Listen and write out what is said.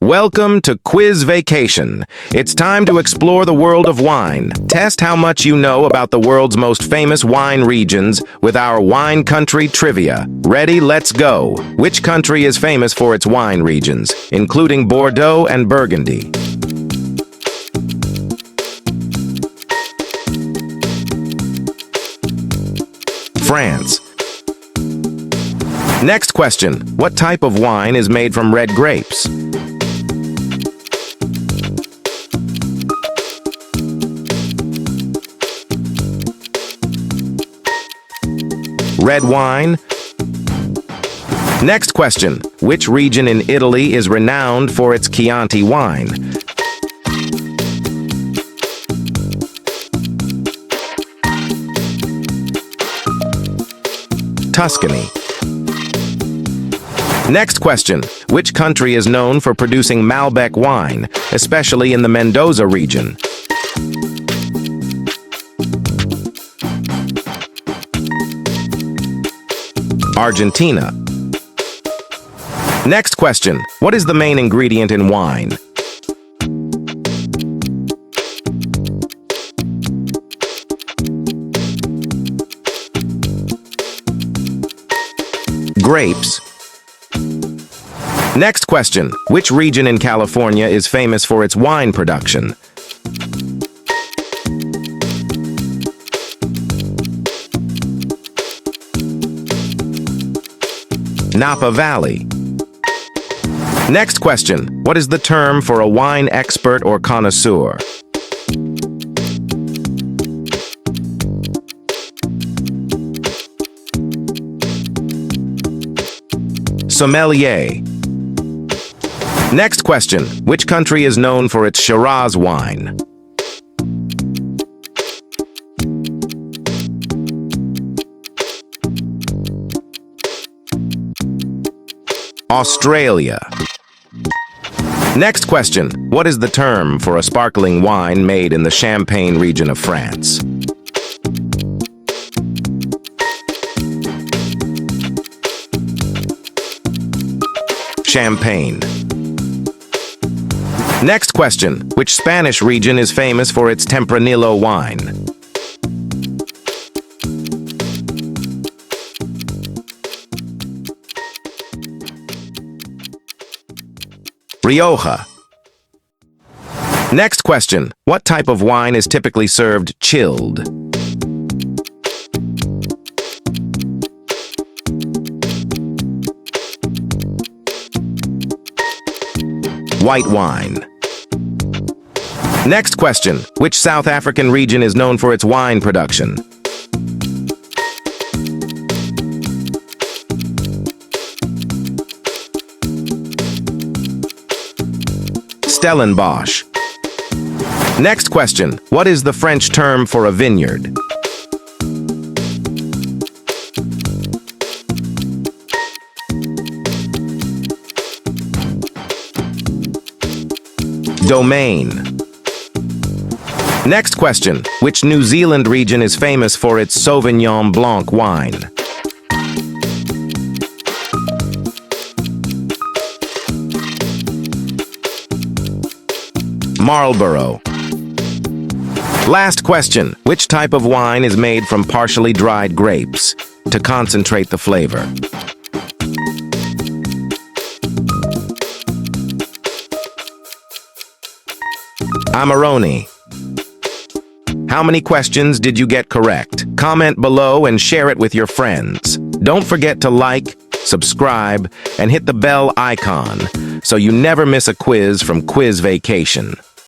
Welcome to Quiz Vacation. It's time to explore the world of wine. Test how much you know about the world's most famous wine regions with our wine country trivia. Ready? Let's go. Which country is famous for its wine regions, including Bordeaux and Burgundy? France. Next question. What type of wine is made from red grapes? Red wine. Next question. Which region in Italy is renowned for its Chianti wine? Tuscany. Next question. Which country is known for producing Malbec wine, especially in the Mendoza region? Argentina. Next question. What is the main ingredient in wine? Grapes. Next question. Which region in California is famous for its wine production? Napa Valley. Next question. What is the term for a wine expert or connoisseur? Sommelier. Next question. Which country is known for its Shiraz wine? Australia. Next question. What is the term for a sparkling wine made in the Champagne region of France? Champagne. Next question. Which Spanish region is famous for its Tempranillo wine? Rioja. Next question. What type of wine is typically served chilled? White wine. Next question. Which South African region is known for its wine production? Stellenbosch. Next question. What is the French term for a vineyard? Domain. Next question. Which New Zealand region is famous for its Sauvignon Blanc wine? Marlborough. Last question. Which type of wine is made from partially dried grapes to concentrate the flavor? Amarone. How many questions did you get correct? Comment below and share it with your friends. Don't forget to like, subscribe, and hit the bell icon so you never miss a quiz from Quiz Vacation.